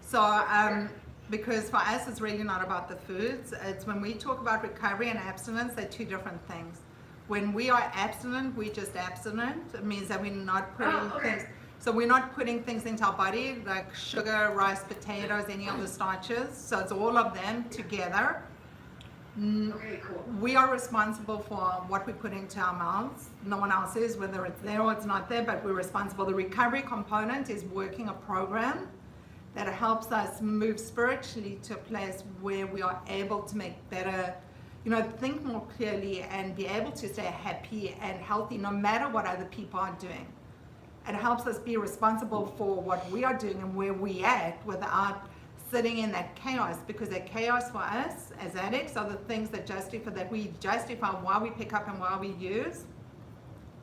So, because for us, it's really not about the foods. It's when we talk about recovery and abstinence, they're two different things. When we are abstinent, we're just abstinent. It means that we're not putting things. So we're not putting things into our body like sugar, rice, potatoes, any of the starches. So it's all of them together. Okay, cool. We are responsible for what we put into our mouths. No one else is, whether it's there or it's not there, but we're responsible. The recovery component is working a program that helps us move spiritually to a place where we are able to make better, think more clearly and be able to stay happy and healthy no matter what other people are doing. It helps us be responsible for what we are doing and where we at without sitting in that chaos, because that chaos for us as addicts are the things that we justify why we pick up and why we use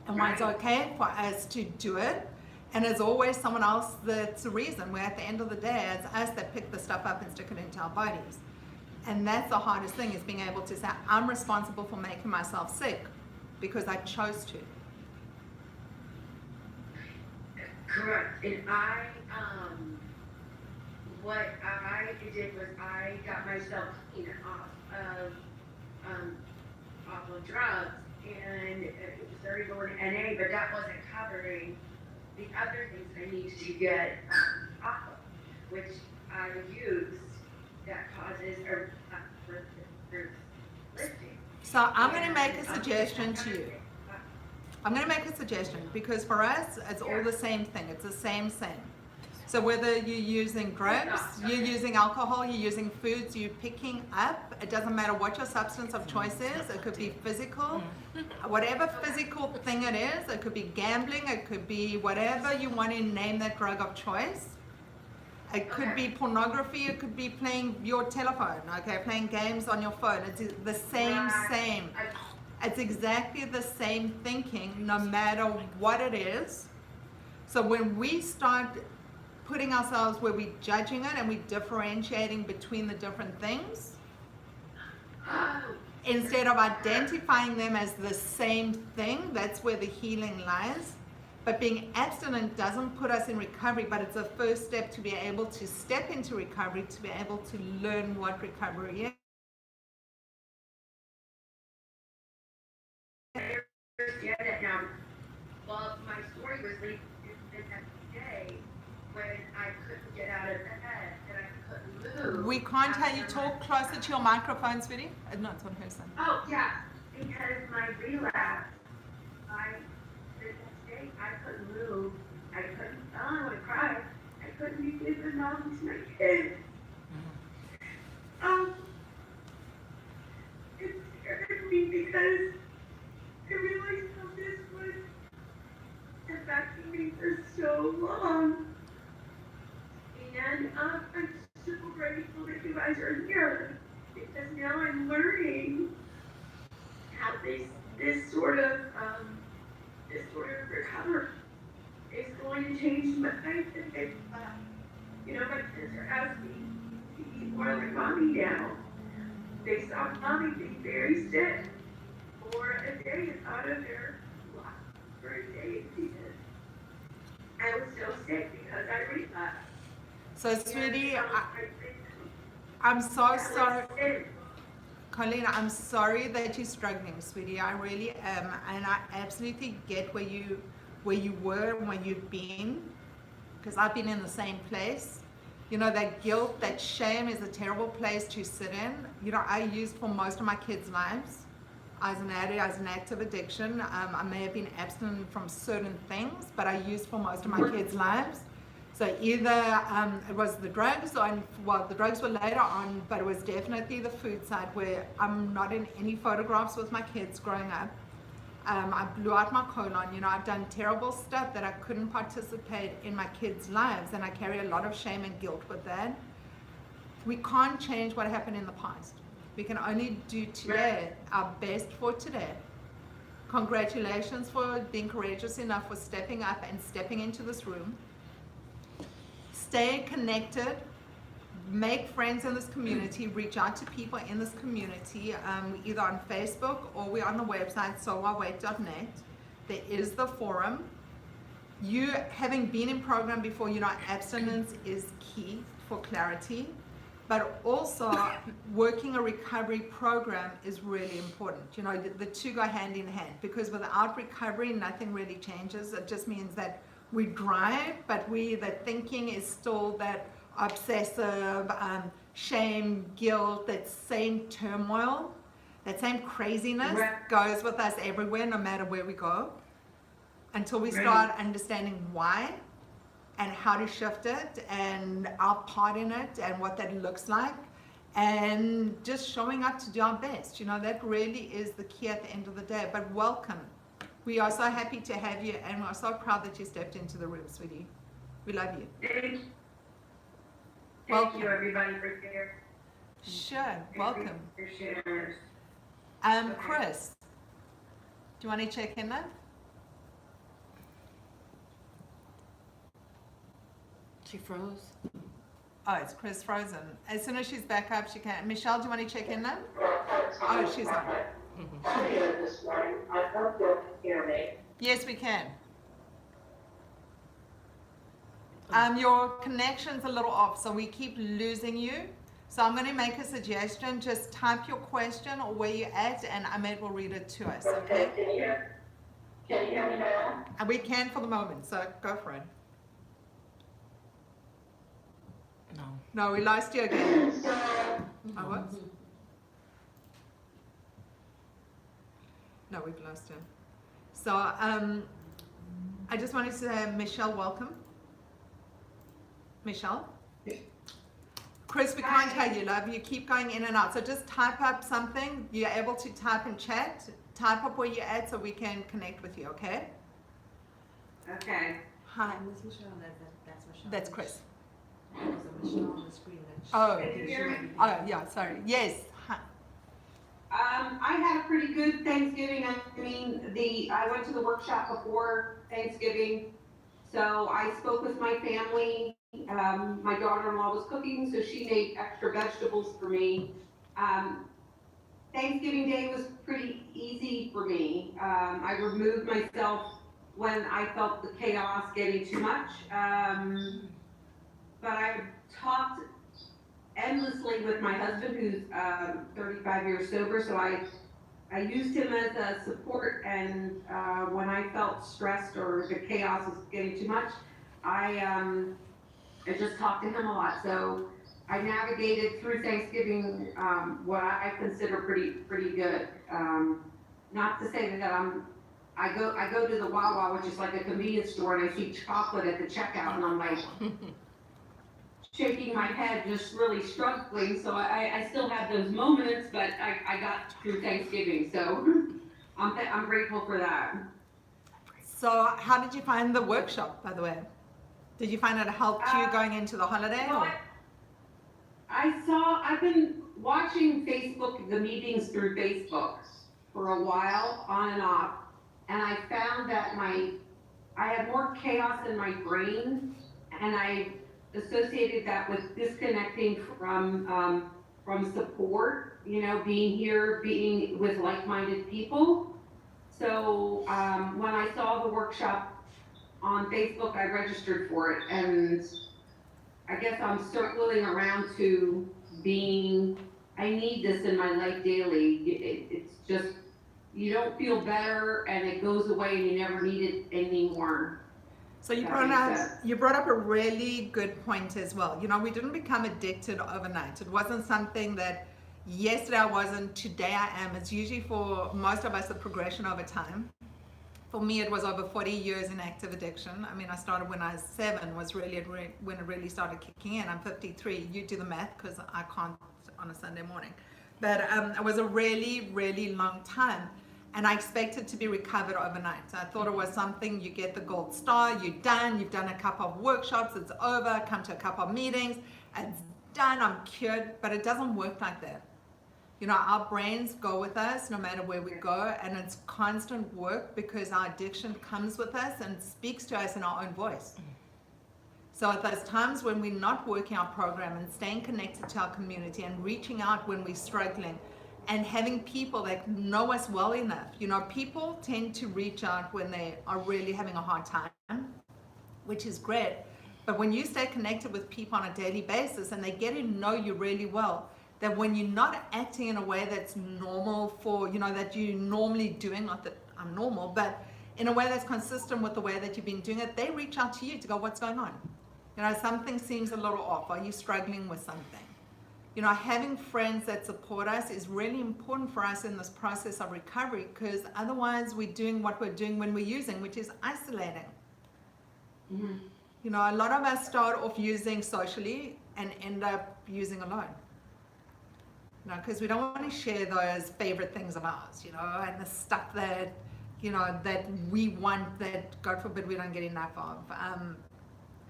and why it's okay for us to do it. And it's always someone else that's the reason. Where at the end of the day, it's us that pick the stuff up and stick it into our bodies. And that's the hardest thing, is being able to say, I'm responsible for making myself sick because I chose to. Correct. And what I did was I got myself clean off of drugs, and it started going to NA, but that wasn't covering the other things I needed to get off of, which I used that causes lifting. So I'm going to make a suggestion to you. I'm going to make a suggestion, because for us, it's all the same thing. It's the same. So whether you're using drugs, you're using alcohol, you're using foods, you're picking up, it doesn't matter what your substance of choice is. It could be physical, whatever physical thing it is. It could be gambling, it could be whatever you want to name that drug of choice. It could be pornography, it could be playing your telephone, playing games on your phone. It's the same. It's exactly the same thinking, no matter what it is. So when we start putting ourselves where we're judging it and we're differentiating between the different things, instead of identifying them as the same thing, that's where the healing lies. But being abstinent doesn't put us in recovery, but it's a first step to be able to step into recovery, to be able to learn what recovery is. Yeah, that now. Well, my story was leading to that day when I couldn't get out of bed and I couldn't move. We can't hear you. Talk closer to your microphone, sweetie. No, it's on her side. Oh, yeah, because my relapse, the next day I couldn't move. I don't want to cry. I couldn't be with the mom to my kids. It scared me because I realized how this was affecting me for so long. And I'm so grateful that you guys are here, because now I'm learning how this sort of recovery is going to change my life. And my kids are asking me to eat more like mommy now. They saw mommy be very sick for a day out of their life for a day. I was so sick because I relapsed. So, sweetie, I'm so sorry. Colleen, I'm sorry that you're struggling, sweetie. I really am. And I absolutely get where you were and where you've been, because I've been in the same place. That guilt, that shame is a terrible place to sit in. I used for most of my kids' lives. As an addict, as an active addiction. I may have been abstinent from certain things, but I used for most of my kids' lives. So either it was the drugs, the drugs were later on, but it was definitely the food side, where I'm not in any photographs with my kids growing up. I blew out my colon. I've done terrible stuff that I couldn't participate in my kids' lives, and I carry a lot of shame and guilt with that. We can't change what happened in the past. We can only do today, our best for today. Congratulations for being courageous enough for stepping up and stepping into this room. stay connected, make friends in this community, reach out to people in this community, either on Facebook or we're on the website, soawait.net. There is the forum. You, having been in program before, you know abstinence is key for clarity, but also working a recovery program is really important. You know, the two go hand in hand, because without recovery, nothing really changes. It just means that we drive, but the thinking is still that obsessive, shame, guilt, that same turmoil, that same craziness goes with us everywhere, no matter where we go, until we start understanding why and how to shift it and our part in it and what that looks like, and just showing up to do our best. You know, that really is the key at the end of the day. But welcome. We are so happy to have you, and we're so proud that you stepped into the room, sweetie. We love you. Thank you, everybody, for sharing. Sure, welcome. For sharing. Chris, do you want to check in there? She froze. Oh, it's Chris frozen. As soon as she's back up, she can. Michelle, do you want to check in there? Oh, she's on. I'm here this morning. I hope you can hear me. Yes, we can. Your connection's a little off, so we keep losing you. So I'm going to make a suggestion. Just type your question or where you're at, and Ahmed will read it to us, okay? Can you hear me now? And we can for the moment, so go for it. No. No, we lost you again. So, Oh, what? No, we've lost you. So I just wanted to say, Michelle, welcome. Michelle? Chris, we can't hear you, love. You keep going in and out. So just type up something. You're able to type in chat. Type up where you're at so we can connect with you, okay? okay. Hi. Miss Michelle, that's Michelle. That's Chris. There's a Michelle on the screen that Oh, Can you hear me? oh yeah, sorry. Yes. Hi. I had a pretty good Thanksgiving. I went to the workshop before Thanksgiving, so I spoke with my family. My daughter-in-law was cooking, so she made extra vegetables for me. Thanksgiving Day was pretty easy for me. I removed myself when I felt the chaos getting too much. But I talked endlessly with my husband, who's 35 years sober, so I used him as a support, and when I felt stressed or the chaos was getting too much, I just talked to him a lot. So I navigated through Thanksgiving what I consider pretty good. Not to say that I go to the Wawa, which is like a convenience store, and I see chocolate at the checkout, and I'm like shaking my head, just really struggling. So I still have those moments, but I got through Thanksgiving, so I'm grateful for that. So how did you find the workshop, by the way? Did you find it helped you going into the holiday? Well, Or? I've been watching the meetings through Facebook for a while, on and off, and I found that I had more chaos in my brain, and I associated that with disconnecting from support, being here, being with like-minded people. So when I saw the workshop on Facebook, I registered for it, and I guess I'm circling around to I need this in my life daily. It's just, you don't feel better, and it goes away, and you never need it anymore. So you brought up a really good point as well. We didn't become addicted overnight. It wasn't something that yesterday I wasn't, today I am. It's usually for most of us a progression over time. For me, it was over 40 years in active addiction. I mean, I started when I was 7, was really when it really started kicking in. I'm 53. You do the math because I can't on a Sunday morning. But it was a really, really long time. And I expected to be recovered overnight. I thought it was something, you get the gold star, you've done a couple of workshops, it's over, come to a couple of meetings, it's done, I'm cured, but it doesn't work like that. Our brains go with us no matter where we go, and it's constant work because our addiction comes with us and speaks to us in our own voice. So at those times when we're not working our program and staying connected to our community and reaching out when we're struggling and having people that know us well enough, you know, people tend to reach out when they are really having a hard time, which is great. But when you stay connected with people on a daily basis and they get to know you really well, that when you're not acting in a way that's normal for, you know, that you're normally doing, not that I'm normal, but in a way that's consistent with the way that you've been doing it, they reach out to you to go, what's going on? You know, something seems a little off. Are you struggling with something? You know, having friends that support us is really important for us in this process of recovery, because otherwise we're doing what we're doing when we're using, which is isolating. Mhm. You know, a lot of us start off using socially and end up using alone. You know, because we don't want to share those favorite things of ours, you know, and the stuff that, you know, that we want that, God forbid, we don't get enough of.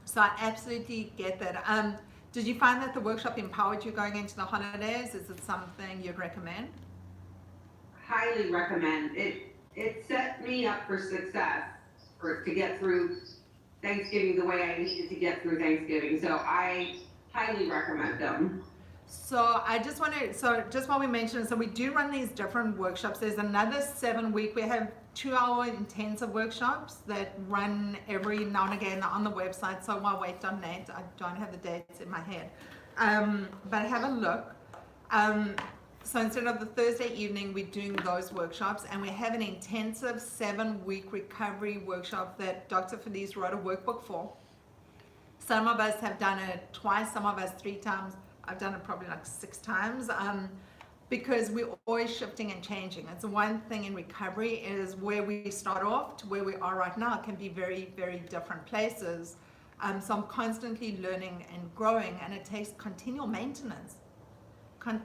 So I absolutely get that. Did you find that the workshop empowered you going into the holidays? Is it something you'd recommend? Highly recommend. It set me up for success to get through Thanksgiving the way I needed to get through Thanksgiving. So I highly recommend them. So I just want to, so just while we mentioned, so we do run these different workshops. There's another 7-week, we have 2-hour intensive workshops that run every now and again on the website. So while wait.net, I don't have the dates in my head. But have a look. So instead of the Thursday evening, we're doing those workshops, and we have an intensive 7-week recovery workshop that Dr. Felice wrote a workbook for. Some of us have done it twice, some of us 3 times. I've done it probably like 6 times, because we're always shifting and changing. It's one thing in recovery is where we start off to where we are right now can be very, very different places. So I'm constantly learning and growing, and it takes continual maintenance.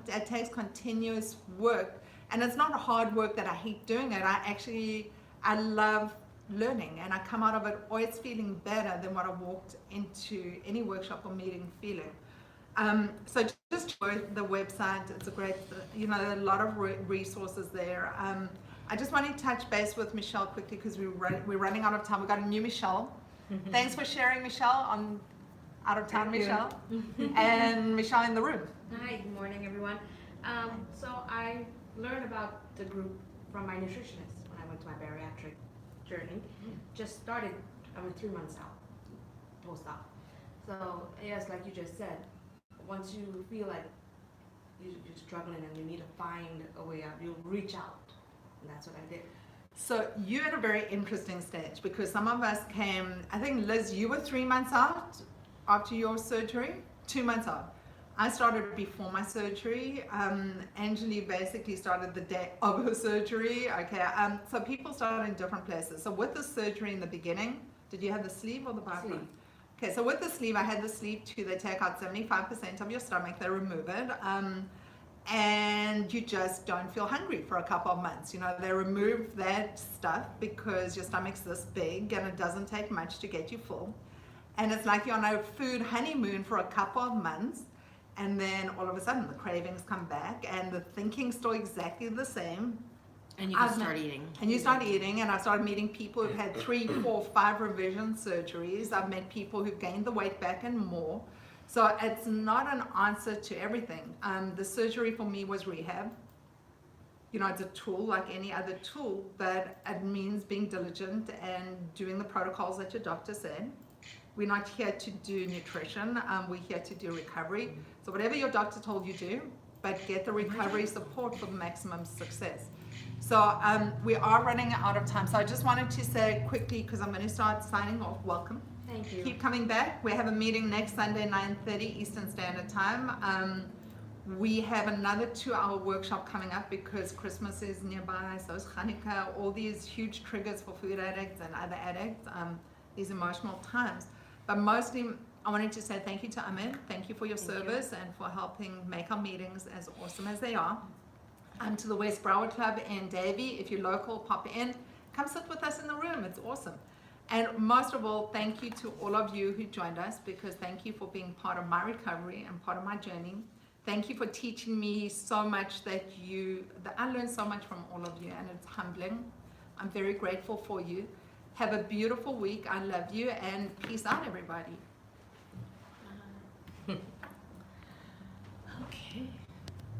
It takes continuous work, and it's not hard work that I hate doing it. I love learning, and I come out of it always feeling better than what I walked into any workshop or meeting feeling. So just go to the website. It's a great, you know, a lot of resources there. I just want to touch base with Michelle quickly because we're running out of time. We've got a new Michelle. Thanks for sharing, Michelle, on out of town, Michelle, and Michelle in the room. Hi, good morning, everyone. So I learned about the group from my nutritionist when I went to my bariatric journey. Just started, I'm 3 months out, post-op. So yes, like you just said, once you feel like you're struggling and you need to find a way out, you'll reach out, and that's what I did. So you're at a very interesting stage because some of us came, I think Liz, you were 3 months out after your surgery, 2 months out. I started before my surgery. Angeli basically started the day of her surgery. Okay, so people started in different places. So with the surgery in the beginning, did you have the sleeve or the bypass? Sleeve. Okay, so with the sleeve, I had the sleeve too. They take out 75% of your stomach, they remove it. And you just don't feel hungry for a couple of months. You know, they remove that stuff because your stomach's this big and it doesn't take much to get you full. And it's like you're on a food honeymoon for a couple of months, and then all of a sudden the cravings come back and the thinking's still exactly the same. And you can start eating. And you start eating, and I've started meeting people who've had 3, 4, 5 revision surgeries. I've met people who've gained the weight back and more. So it's not an answer to everything. The surgery for me was rehab. You know, it's a tool like any other tool, but it means being diligent and doing the protocols that your doctor said. We're not here to do nutrition, we're here to do recovery. So whatever your doctor told you do, but get the recovery support for the maximum success. So we are running out of time. So I just wanted to say quickly, because I'm going to start signing off, welcome. Thank you. Keep coming back. We have a meeting next Sunday, 9:30 Eastern Standard Time. We have another 2-hour workshop coming up because Christmas is nearby, so is Hanukkah, all these huge triggers for food addicts and other addicts, these emotional times. But mostly, I wanted to say thank you to Ahmed. Thank you for your service and for helping make our meetings as awesome as they are. To the West Broward Club in Davie, if you're local, pop in. Come sit with us in the room. It's awesome. And most of all, thank you to all of you who joined us, because thank you for being part of my recovery and part of my journey. Thank you for teaching me so much that I learned so much from all of you, and it's humbling. I'm very grateful for you. Have a beautiful week. I love you, and peace out, everybody.